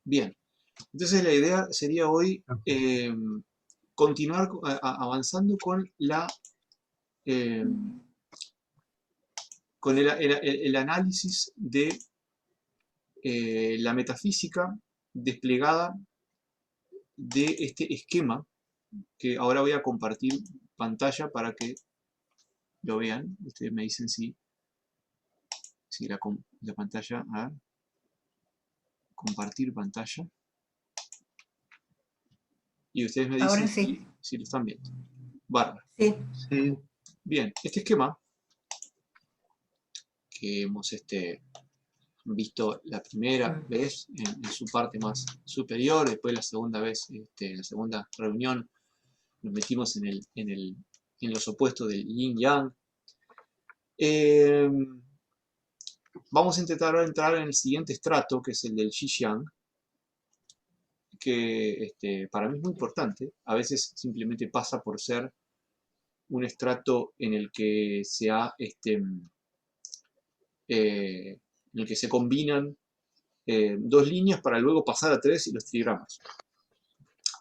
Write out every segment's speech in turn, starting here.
Bien. Entonces la idea sería hoy continuar avanzando con eh, con el análisis de la metafísica desplegada de este esquema que ahora voy a compartir pantalla para que lo vean. Ustedes me dicen si la pantalla, a ver, compartir pantalla. Y ustedes me dicen Ahora sí. si lo están viendo. Bárbaro. Sí. Sí. Bien, este esquema que hemos visto la primera vez en su parte más superior, después la segunda vez, la segunda reunión, nos metimos en los opuestos del yin yang. Vamos a intentar entrar en el siguiente estrato, que es el del Xi-Xiang, que para mí es muy importante. A veces simplemente pasa por ser un estrato en el que en el que se combinan dos líneas para luego pasar a tres y los trigramas.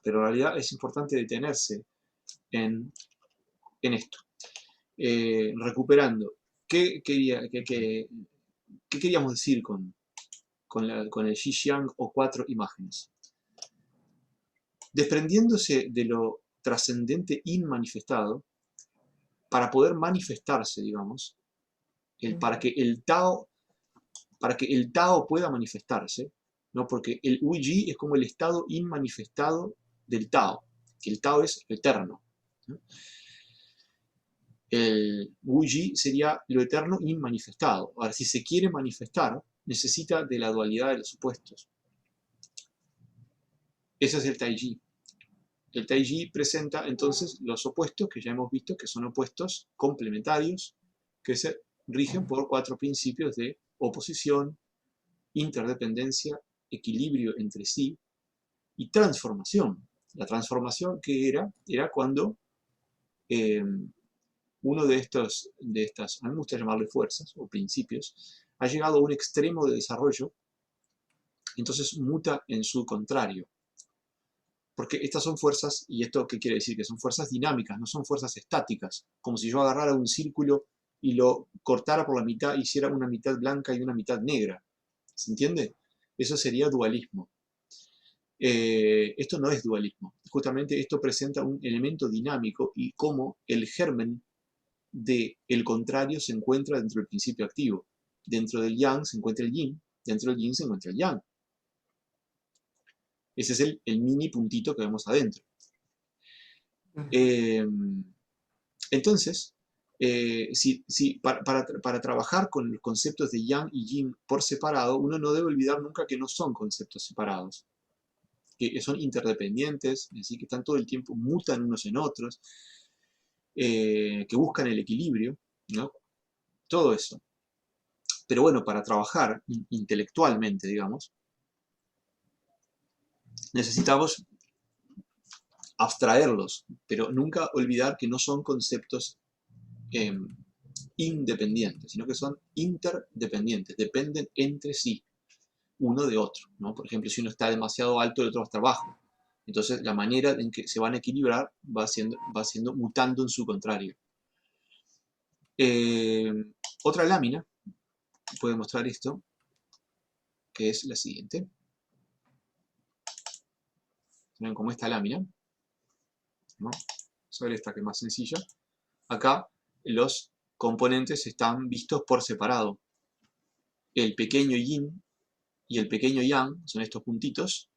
Pero en realidad es importante detenerse en esto. Recuperando, ¿qué queríamos decir con el Xi-Xiang o cuatro imágenes? Desprendiéndose de lo trascendente inmanifestado, para poder manifestarse, digamos, para que el Tao pueda manifestarse, ¿no? Porque el Wu-Yi es como el estado inmanifestado del Tao, que el Tao es eterno, ¿no? El Wu-Yi sería lo eterno inmanifestado. Ahora, si se quiere manifestar, necesita de la dualidad de los opuestos. Ese es el Taiji. El Taiji presenta entonces los opuestos que ya hemos visto, que son opuestos complementarios, que se rigen por cuatro principios de oposición, interdependencia, equilibrio entre sí y transformación. La transformación que era cuando uno de estas, a mí me gusta llamarle fuerzas o principios, ha llegado a un extremo de desarrollo, entonces muta en su contrario. Porque estas son fuerzas, ¿y esto qué quiere decir? Que son fuerzas dinámicas, no son fuerzas estáticas, como si yo agarrara un círculo y lo cortara por la mitad, hiciera una mitad blanca y una mitad negra. ¿Se entiende? Eso sería dualismo. Esto no es dualismo. Justamente esto presenta un elemento dinámico y cómo el germen del contrario se encuentra dentro del principio activo. Dentro del yang se encuentra el yin, dentro del yin se encuentra el yang. Ese es el mini puntito que vemos adentro. Entonces, para trabajar con los conceptos de yang y yin por separado, uno no debe olvidar nunca que no son conceptos separados, que son interdependientes, es decir, que están todo el tiempo, mutan unos en otros, que buscan el equilibrio, ¿no? Todo eso. Pero bueno, para trabajar intelectualmente, digamos, necesitamos abstraerlos, pero nunca olvidar que no son conceptos independientes, sino que son interdependientes, dependen entre sí, uno de otro, ¿no? Por ejemplo, si uno está demasiado alto, el otro va a estar bajo. Entonces, la manera en que se van a equilibrar va siendo mutando en su contrario. Otra lámina puede mostrar esto, que es la siguiente. Ven como esta lámina, ¿no? Sobre esta que es más sencilla. Acá los componentes están vistos por separado. El pequeño yin y el pequeño yang son estos puntitos,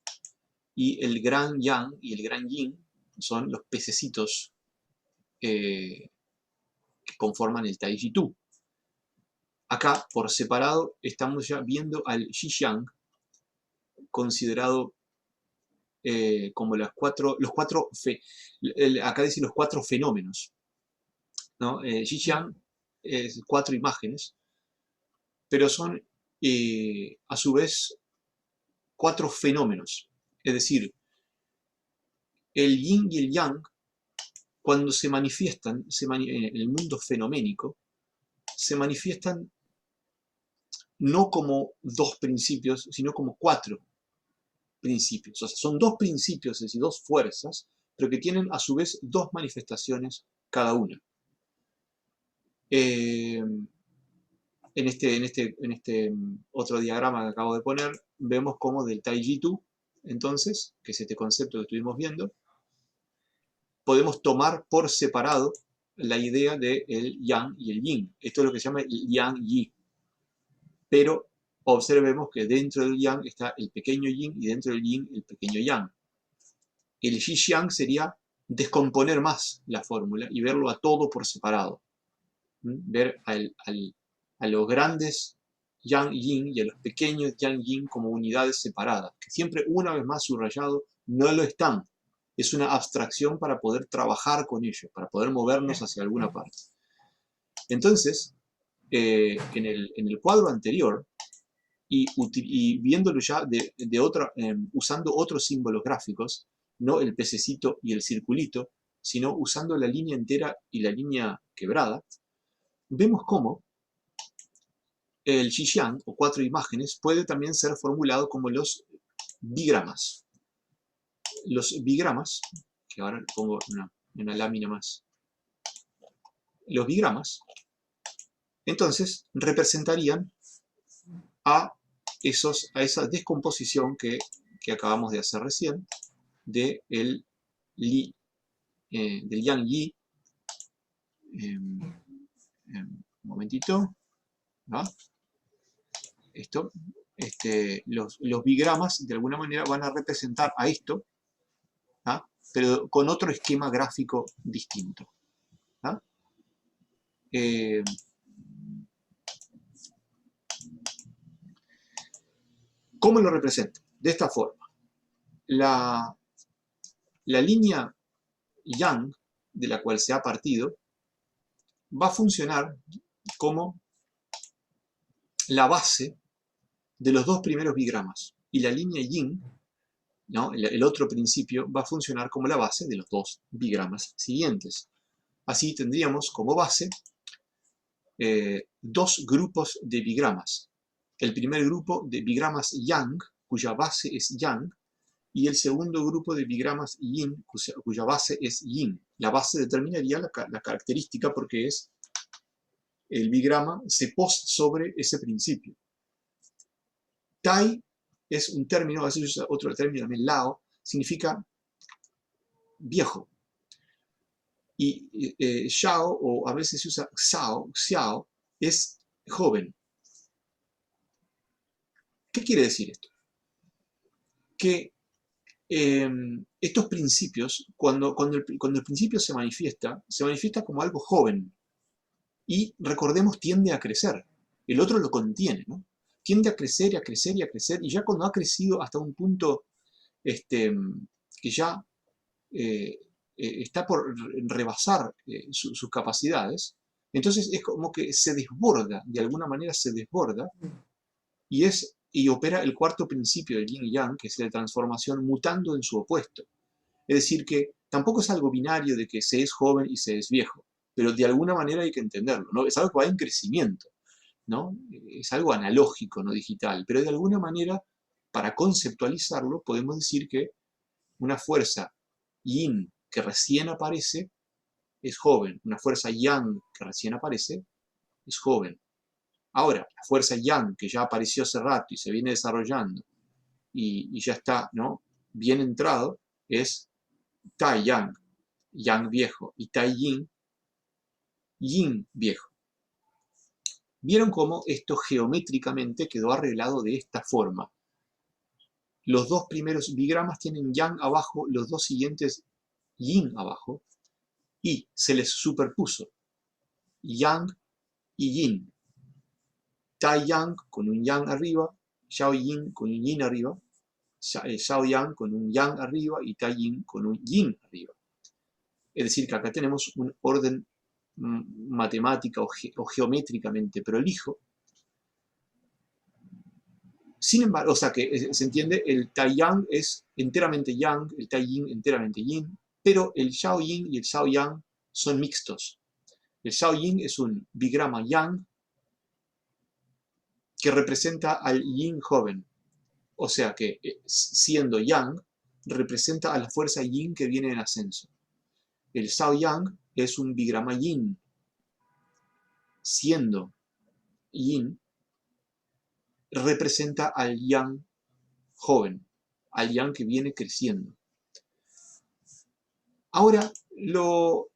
y el gran yang y el gran yin son los pececitos que conforman el Taiji Tu. Acá, por separado, estamos ya viendo al Xi-Xiang, considerado como acá dice los cuatro fenómenos, ¿no? Xi-Xiang es cuatro imágenes, pero son a su vez cuatro fenómenos. Es decir, el yin y el yang, cuando se manifiestan en el mundo fenoménico, se manifiestan no como dos principios, sino como cuatro principios. O sea, son dos principios, es decir, dos fuerzas, pero que tienen a su vez dos manifestaciones cada una. En este otro diagrama que acabo de poner, vemos cómo del Taijitu, entonces, que es este concepto que estuvimos viendo, podemos tomar por separado la idea del Yang y el Yin. Esto es lo que se llama el Yang-Yi. Pero observemos que dentro del Yang está el pequeño Yin y dentro del Yin el pequeño Yang. El Shi-Xiang sería descomponer más la fórmula y verlo a todo por separado. Ver a los grandes Yang-Yin y a los pequeños Yang-Yin como unidades separadas, que siempre, una vez más subrayado, no lo están. Es una abstracción para poder trabajar con ellos, para poder movernos hacia alguna parte. Entonces, en el cuadro anterior, y viéndolo ya usando otros símbolos gráficos, no el pececito y el circulito, sino usando la línea entera y la línea quebrada, vemos cómo el Xi-Xiang, o cuatro imágenes, puede también ser formulado como los bigramas. Los bigramas, que ahora pongo una lámina más, los bigramas, entonces representarían a esa descomposición que acabamos de hacer recién del Yang-Yi. Un momentito. ¿No? Los bigramas de alguna manera van a representar a esto, ¿no? Pero con otro esquema gráfico distinto, ¿no? ¿Cómo lo represento? De esta forma. La línea Yang, de la cual se ha partido, va a funcionar como la base de los dos primeros bigramas. Y la línea Yin, ¿no? El otro principio, va a funcionar como la base de los dos bigramas siguientes. Así tendríamos como base dos grupos de bigramas. El primer grupo de bigramas Yang, cuya base es Yang, y el segundo grupo de bigramas Yin, cuya base es Yin. La base determinaría la característica porque es el bigrama se posa sobre ese principio. Tai es un término, a veces se usa otro término también, Lao, significa viejo. Y Xiao, o a veces se usa Xiao, es joven. ¿Qué quiere decir esto? Que estos principios, cuando el principio se manifiesta como algo joven. Y recordemos, tiende a crecer. El otro lo contiene, ¿no? Tiende a crecer y a crecer y a crecer. Y ya cuando ha crecido hasta un punto que ya está por rebasar sus capacidades, entonces es como que se desborda, de alguna manera se desborda, y opera el cuarto principio del Yin y Yang, que es la transformación mutando en su opuesto. Es decir, que tampoco es algo binario de que se es joven y se es viejo, pero de alguna manera hay que entenderlo, ¿no? Es algo que va en crecimiento, ¿no? Es algo analógico, no digital, pero de alguna manera, para conceptualizarlo, podemos decir que una fuerza Yin que recién aparece es joven, una fuerza Yang que recién aparece es joven. Ahora, la fuerza Yang, que ya apareció hace rato y se viene desarrollando y ya está, ¿no?, bien entrado, es Tai Yang, Yang viejo, y Tai Yin, Yin viejo. ¿Vieron cómo esto geométricamente quedó arreglado de esta forma? Los dos primeros bigramas tienen Yang abajo, los dos siguientes Yin abajo, y se les superpuso Yang y Yin. Tai Yang con un Yang arriba, Xiao Yin con un Yin arriba, Xiao Yang con un Yang arriba y Tai Yin con un Yin arriba. Es decir, que acá tenemos un orden matemática o geométricamente prolijo. Sin embargo, o sea que se entiende, el Tai Yang es enteramente Yang, el Tai Yin enteramente Yin, pero el Xiao Yin y el Xiao Yang son mixtos. El Xiao Yin es un bigrama Yang que representa al Yin joven. O sea que siendo yang, representa a la fuerza yin que viene en ascenso. El Shaoyang es un bigrama yin. Siendo yin, representa al yang joven, al yang que viene creciendo. Ahora, lo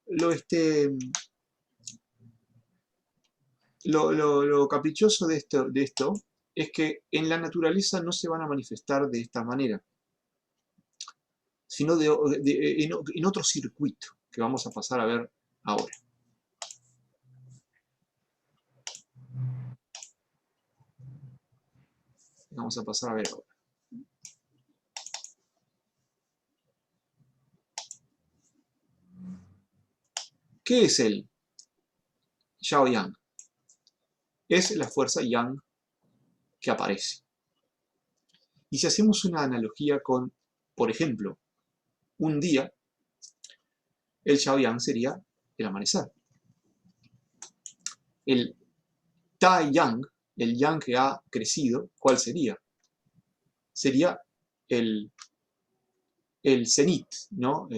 caprichoso de esto es que en la naturaleza no se van a manifestar de esta manera, sino en otro circuito que vamos a pasar a ver ahora. Vamos a pasar a ver ahora. ¿Qué es el Shaoyang? Es la fuerza yang que aparece. Y si hacemos una analogía con, por ejemplo, un día, el Shaoyang sería el amanecer. El Tai-yang, el yang que ha crecido, ¿cuál sería? Sería el cenit, ¿no?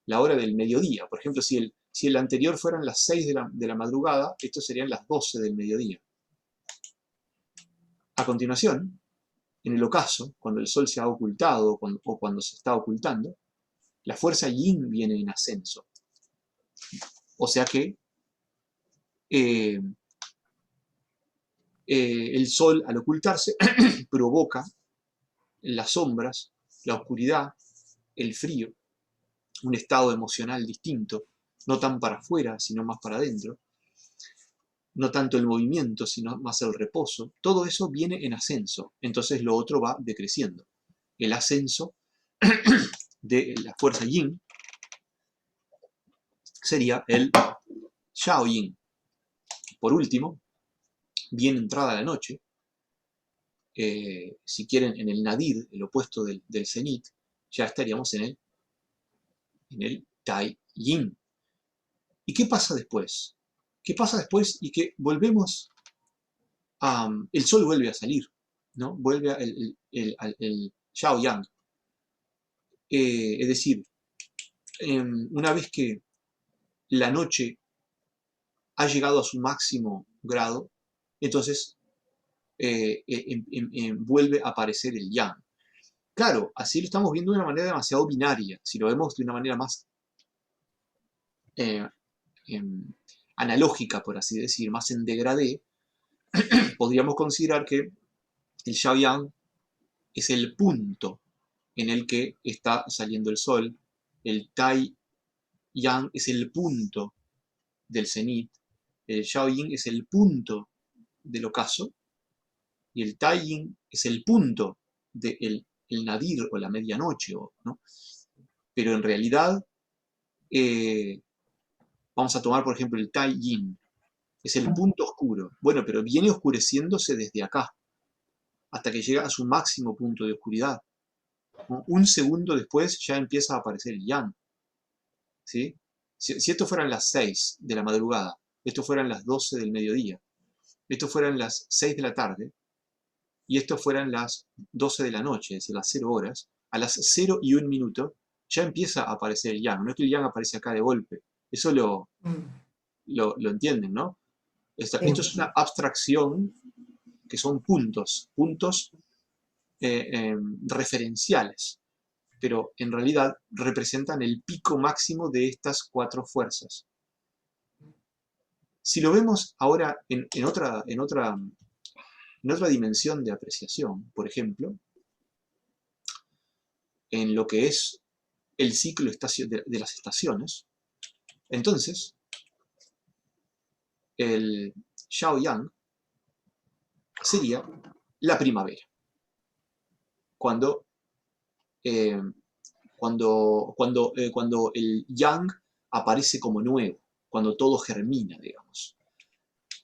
La hora del mediodía. Por ejemplo, si el anterior fueran las 6 de la madrugada, estos serían las 12 del mediodía. A continuación, en el ocaso, cuando el sol se ha ocultado o cuando se está ocultando, la fuerza yin viene en ascenso. O sea que el sol, al ocultarse, provoca las sombras, la oscuridad, el frío, un estado emocional distinto, no tan para afuera, sino más para adentro, no tanto el movimiento, sino más el reposo. Todo eso viene en ascenso, entonces lo otro va decreciendo. El ascenso de la fuerza yin sería el Shao Yin. Por último, bien entrada la noche, si quieren en el nadir, el opuesto del cenit, ya estaríamos en el Tai Yin. ¿Y qué pasa después? ¿Qué pasa después? Y que volvemos a... el sol vuelve a salir, ¿no? Vuelve el Shao Yang. Es decir, una vez que la noche ha llegado a su máximo grado, entonces vuelve a aparecer el Yang. Claro, así lo estamos viendo de una manera demasiado binaria. Si lo vemos de una manera más analógica, por así decir, más en degradé, podríamos considerar que el Shaoyang es el punto en el que está saliendo el sol, el Tai Yang es el punto del cenit, el Shaoyin es el punto del ocaso, y el Tai Yin es el punto del nadir o la medianoche, ¿no? Pero en realidad, vamos a tomar por ejemplo el Tai Yin, es el punto oscuro. Bueno, pero viene oscureciéndose desde acá, hasta que llega a su máximo punto de oscuridad. Un segundo después ya empieza a aparecer el Yang. ¿Sí? Si esto fueran las 6 de la madrugada, esto fueran las 12 del mediodía, esto fueran las 6 de la tarde, y esto fueran las 12 de la noche, es decir, las 0 horas, a las 0 y 1 minuto ya empieza a aparecer el Yang. No es que el Yang aparece acá de golpe. Eso lo entienden, ¿no? Esto es una abstracción que son puntos referenciales, pero en realidad representan el pico máximo de estas 4 fuerzas. Si lo vemos ahora en otra dimensión de apreciación, por ejemplo, en lo que es el ciclo de las estaciones, entonces el Shaoyang sería la primavera, cuando el Yang aparece como nuevo, cuando todo germina, digamos.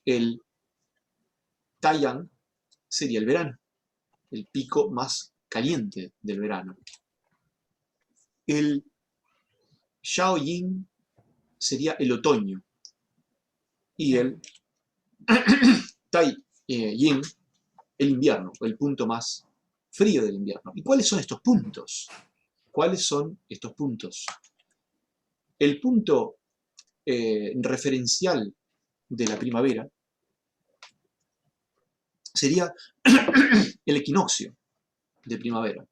El Taiyang sería el verano, el pico más caliente del verano. El Shaoyin sería el otoño y el Tai Yin el invierno, el punto más frío del invierno. ¿Y cuáles son estos puntos? ¿Cuáles son estos puntos? El punto referencial de la primavera sería el equinoccio de primavera.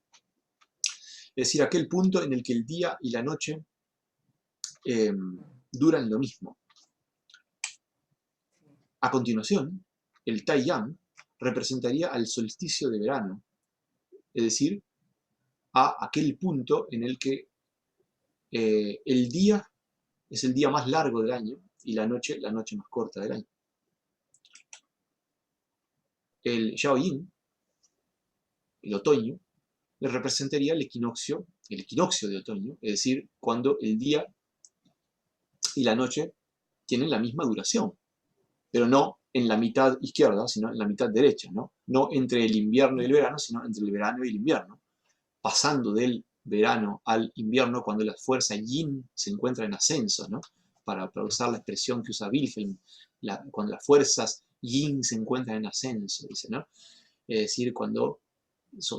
Es decir, aquel punto en el que el día y la noche duran lo mismo. A continuación, el Taiyang representaría al solsticio de verano, es decir, a aquel punto en el que el día es el día más largo del año y la noche más corta del año. El Xiaoyin, el otoño, le representaría el equinoccio de otoño, es decir, cuando el día y la noche tienen la misma duración, pero no en la mitad izquierda, sino en la mitad derecha, ¿no? No entre el invierno y el verano, sino entre el verano y el invierno, pasando del verano al invierno cuando la fuerza yin se encuentra en ascenso, ¿no? Para usar la expresión que usa Wilhelm, cuando las fuerzas yin se encuentran en ascenso, dice, ¿no? Es decir, cuando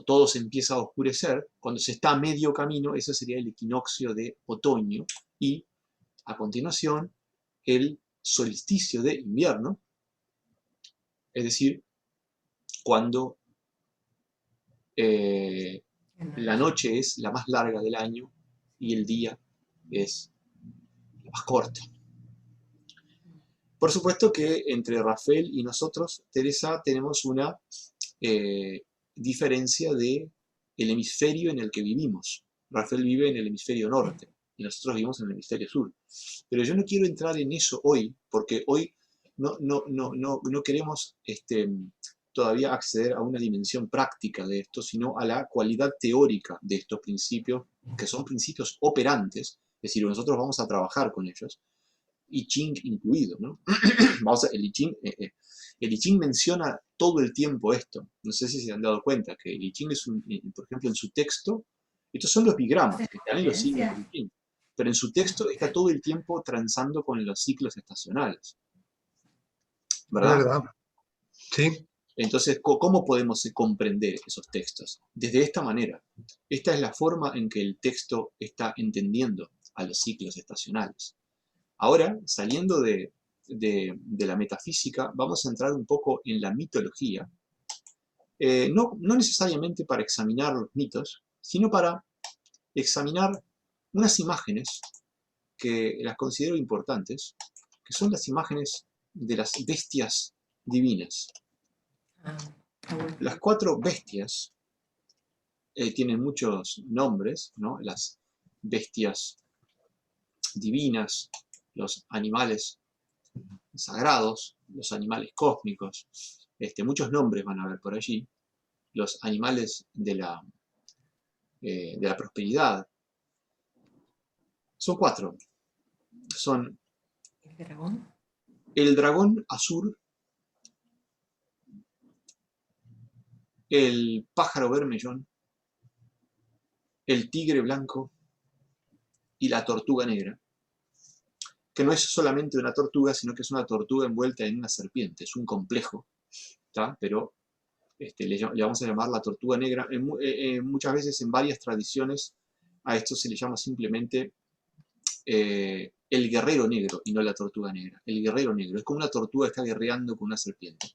todo se empieza a oscurecer, cuando se está a medio camino, eso sería el equinoccio de otoño, y a continuación el solsticio de invierno, es decir, cuando la noche es la más larga del año y el día es la más corta. Por supuesto que entre Rafael y nosotros, Teresa, tenemos una diferencia de el hemisferio en el que vivimos. Rafael vive en el hemisferio norte y nosotros vivimos en el hemisferio sur. Pero yo no quiero entrar en eso hoy, porque hoy no queremos todavía acceder a una dimensión práctica de esto, sino a la cualidad teórica de estos principios, que son principios operantes, es decir, nosotros vamos a trabajar con ellos, I Ching incluido, ¿no? El I Ching menciona todo el tiempo esto. No sé si se han dado cuenta que el I Ching es por ejemplo, en su texto, estos son los bigramas que están en los signos del I Ching, pero en su texto está todo el tiempo transando con los ciclos estacionales. ¿Verdad? ¿Verdad? Sí. Entonces, ¿cómo podemos comprender esos textos? Desde esta manera. Esta es la forma en que el texto está entendiendo a los ciclos estacionales. Ahora, saliendo de la metafísica, vamos a entrar un poco en la mitología. No necesariamente para examinar los mitos, sino para examinar unas imágenes que las considero importantes, que son las imágenes de las bestias divinas. Las 4 bestias tienen muchos nombres, ¿no? Las bestias divinas, los animales sagrados, los animales cósmicos, muchos nombres van a haber por allí, los animales de la prosperidad. Son 4. Son el dragón azul, el pájaro vermellón, el tigre blanco y la tortuga negra, que no es solamente una tortuga, sino que es una tortuga envuelta en una serpiente, es un complejo, ¿tá? Pero le vamos a llamar la tortuga negra. Muchas veces en varias tradiciones a esto se le llama simplemente el guerrero negro y no la tortuga negra. El guerrero negro, es como una tortuga que está guerreando con una serpiente.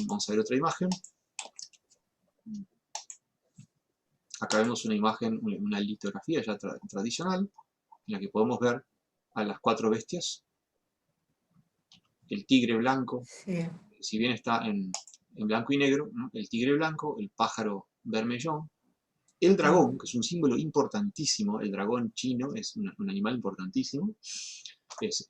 Vamos a ver otra imagen. Acá vemos una imagen, una litografía ya tradicional, en la que podemos ver a las 4 bestias. El tigre blanco, sí, si bien está en blanco y negro, ¿no? El tigre blanco, el pájaro vermellón, el dragón, que es un símbolo importantísimo, el dragón chino es un animal importantísimo, es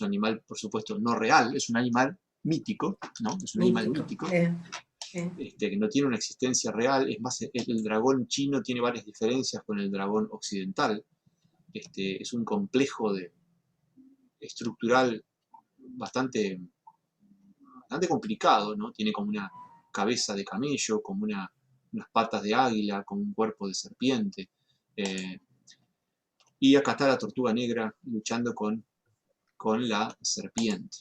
un animal, por supuesto, no real, es un animal mítico, ¿no? Es un animal mítico. Que no tiene una existencia real. Es más, el dragón chino tiene varias diferencias con el dragón occidental. Es un complejo estructural bastante complicado, ¿no? Tiene como una cabeza de camello, como unas patas de águila, como un cuerpo de serpiente. Y acá está la tortuga negra luchando con la serpiente.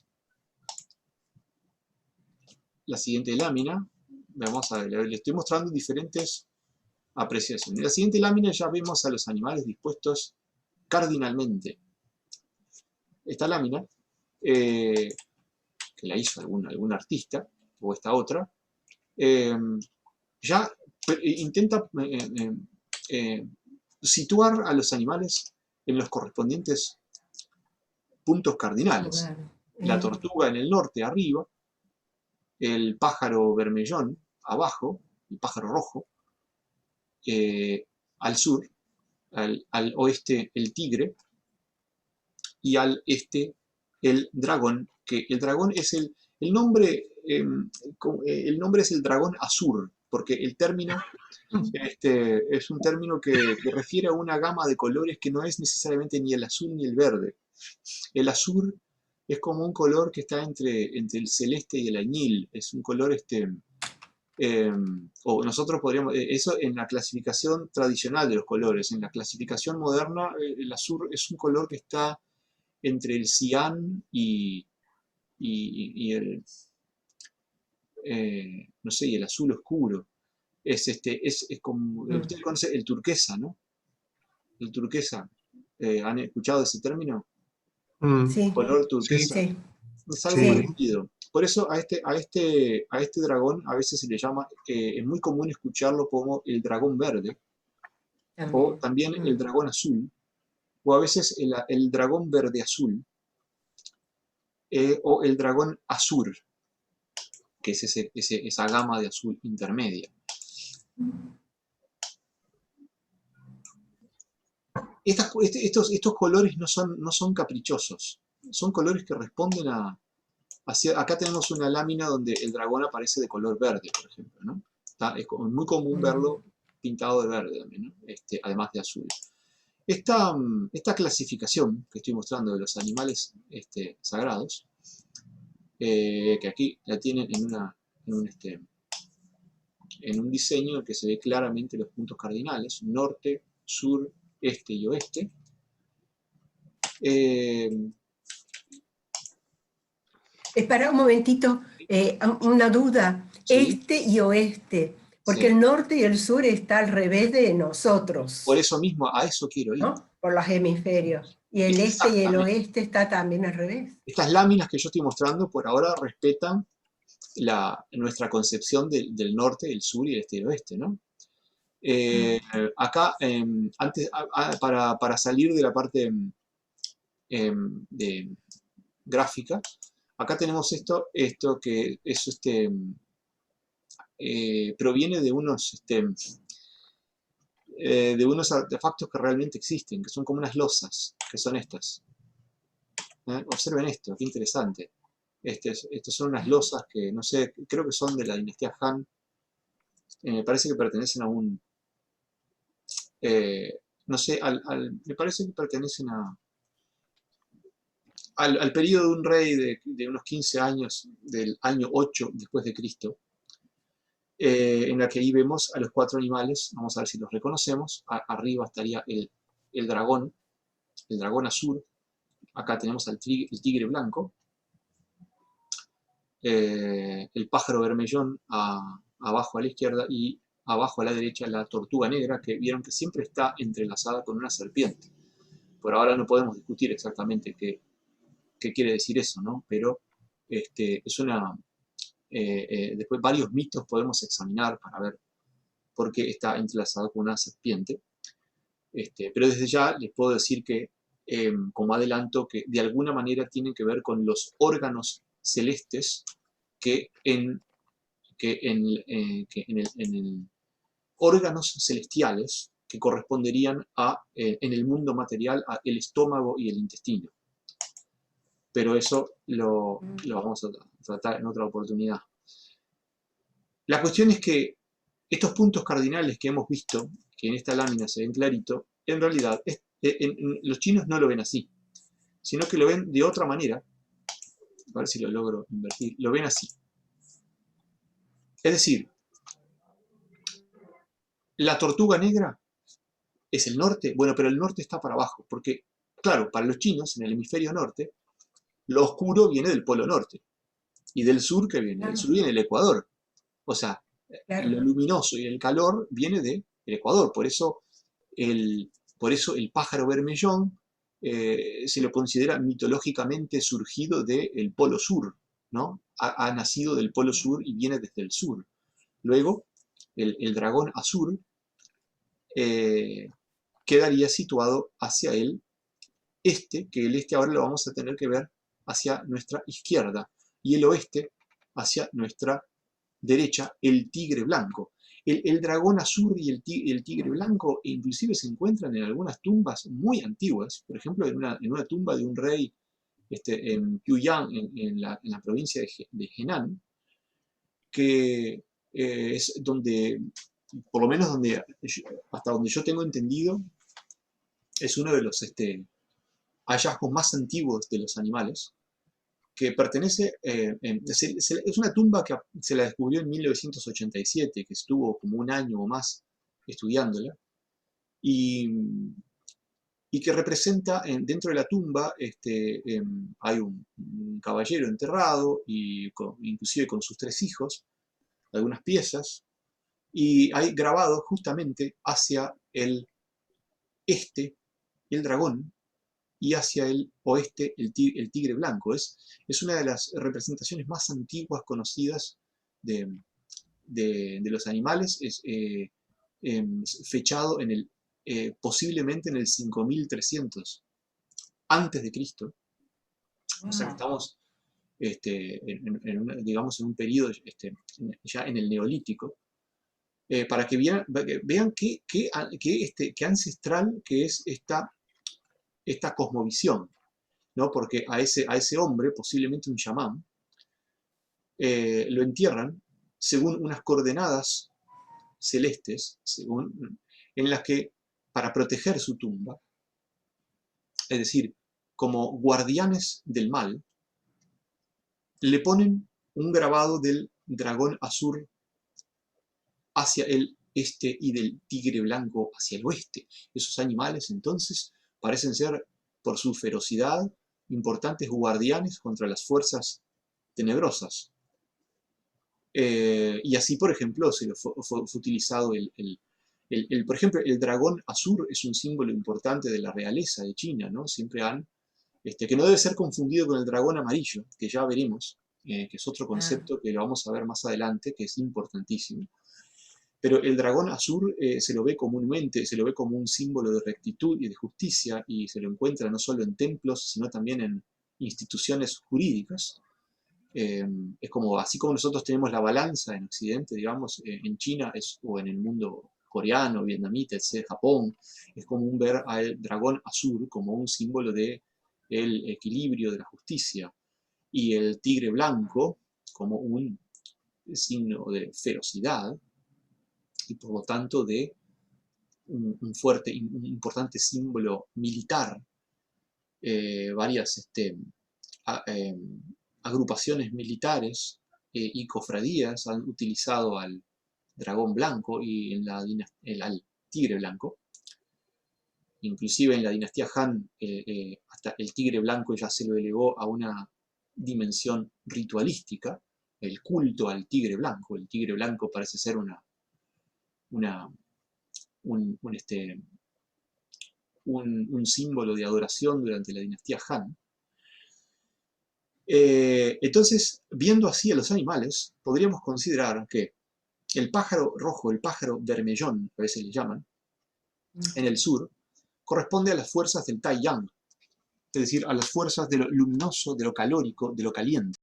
la siguiente lámina. Vamos a ver, le estoy mostrando diferentes apreciaciones. En la siguiente lámina ya vemos a los animales dispuestos cardinalmente. Esta lámina, que la hizo algún artista, o esta otra, ya intenta situar a los animales en los correspondientes puntos cardinales. La tortuga en el norte, arriba, el pájaro bermellón, abajo, el pájaro rojo, al sur, al oeste el tigre, y al este el dragón, que el dragón es el nombre es el dragón azur, porque el término es un término que refiere a una gama de colores que no es necesariamente ni el azul ni el verde. El azur es como un color que está entre el celeste y el añil, es un color o nosotros podríamos, eso en la clasificación tradicional de los colores. En la clasificación moderna, el azur es un color que está entre el cian y el, no sé, y el azul oscuro. Es como, usted conoce el turquesa, ¿no? El turquesa. ¿Han escuchado ese término? Sí, Color Sí, turquesa. sí, Es algo sí. parecido. Por eso a este dragón a veces se le llama, es muy común escucharlo como el dragón verde, o también el dragón azul, o a veces el dragón verde azul, o el dragón azur, que es esa gama de azul intermedia. Estos colores no son caprichosos, son colores que responden a... acá tenemos una lámina donde el dragón aparece de color verde, por ejemplo, ¿no? Es muy común verlo pintado de verde también, ¿no? Además de azul. Esta clasificación que estoy mostrando de los animales sagrados, que aquí la tienen en un diseño en el que se ve claramente los puntos cardinales, norte, sur, este y oeste. Espera un momentito, una duda. ¿Sí? Este y oeste, porque Sí. el norte y el sur está al revés de nosotros, Por eso mismo, a eso quiero ir. ¿no? Por los hemisferios. Y el este y el oeste está también al revés. Estas láminas que yo estoy mostrando por ahora respetan nuestra concepción del norte, el sur y el este y el oeste, ¿no? Acá, antes, para salir de la parte de gráfica, acá tenemos esto que es proviene de unos artefactos que realmente existen, que son como unas losas, que son estas. Observen esto, qué interesante. Estas son unas losas que, no sé, creo que son de la dinastía Han. Me parece que pertenecen a un... no sé, me parece que pertenecen al periodo de un rey de unos 15 años, del año 8 después de Cristo, en la que ahí vemos a los 4 animales. Vamos a ver si los reconocemos. Arriba estaría el dragón azul. Acá tenemos el tigre blanco, el pájaro bermellón abajo a la izquierda, y abajo a la derecha la tortuga negra, que vieron que siempre está entrelazada con una serpiente. Por ahora no podemos discutir exactamente qué quiere decir eso, ¿no? Pero es una... después varios mitos podemos examinar para ver por qué está entrelazado con una serpiente. Pero desde ya les puedo decir que, como adelanto, que de alguna manera tienen que ver con los órganos celestes que en órganos celestiales que corresponderían en el mundo material el estómago y el intestino. Pero eso lo vamos a tratar en otra oportunidad. La cuestión es que estos puntos cardinales que hemos visto, que en esta lámina se ven clarito, en realidad los chinos no lo ven así, sino que lo ven de otra manera. A ver si lo logro invertir. Lo ven así. Es decir, la tortuga negra es el norte. Bueno, pero el norte está para abajo, porque, claro, para los chinos, en el hemisferio norte, lo oscuro viene del polo norte. ¿Y del sur qué viene? Del Claro, sur viene el Ecuador. O sea, claro. lo luminoso y el calor viene del Ecuador. Por eso el pájaro bermellón se lo considera mitológicamente surgido del Polo Sur, ¿no? Ha nacido del Polo Sur y viene desde el sur. Luego, el dragón azul eh, quedaría situado hacia el este, que el este ahora lo vamos a tener que ver hacia nuestra izquierda, y el oeste hacia nuestra derecha, el tigre blanco. El dragón azul y el tigre blanco inclusive se encuentran en algunas tumbas muy antiguas, por ejemplo en una tumba de un rey en Pyongyang, en la provincia de Henan, que es donde, por lo menos hasta donde yo tengo entendido, es uno de los hallazgos más antiguos de los animales, que pertenece, es una tumba que se la descubrió en 1987, que estuvo como un año o más estudiándola, y que representa, dentro de la tumba hay un caballero enterrado, inclusive con sus 3 hijos, algunas piezas, y hay grabado justamente hacia el este el dragón, y hacia el oeste el tigre blanco. Es una de las representaciones más antiguas conocidas de los animales. Es fechado posiblemente en el 5300 antes de Cristo. O sea que Wow. estamos digamos en un periodo ya en el Neolítico, para que vean qué ancestral que es esta cosmovisión, ¿no? Porque a ese hombre, posiblemente un chamán, lo entierran según unas coordenadas celestes, en las que, para proteger su tumba, es decir, como guardianes del mal, le ponen un grabado del dragón azul hacia el este y del tigre blanco hacia el oeste. Esos animales entonces parecen ser, por su ferocidad, importantes guardianes contra las fuerzas tenebrosas. Y así, por ejemplo, fue utilizado por ejemplo, el dragón azul es un símbolo importante de la realeza de China, ¿no? Siempre que no debe ser confundido con el dragón amarillo, que ya veremos, que es otro Ah, concepto que lo vamos a ver más adelante, que es importantísimo. Pero el dragón azul se lo ve comúnmente, se lo ve como un símbolo de rectitud y de justicia, y se lo encuentra no solo en templos, sino también en instituciones jurídicas. Es como, así como nosotros tenemos la balanza en Occidente, digamos, en China o en el mundo coreano, vietnamita, etc., Japón, es común ver al dragón azul como un símbolo de el equilibrio, de la justicia, y el tigre blanco como un signo de ferocidad, y por lo tanto de un fuerte, un importante símbolo militar. Varias agrupaciones militares y cofradías han utilizado al dragón blanco y al tigre blanco. Inclusive en la dinastía Han, hasta el tigre blanco ya se lo elevó a una dimensión ritualística, el culto al tigre blanco. El tigre blanco parece ser un símbolo de adoración durante la dinastía Han. Entonces, viendo así a los animales, podríamos considerar que el pájaro rojo, el pájaro bermellón, a veces le llaman, en el sur, corresponde a las fuerzas del Tai Yang, es decir, a las fuerzas de lo luminoso, de lo calórico, de lo caliente.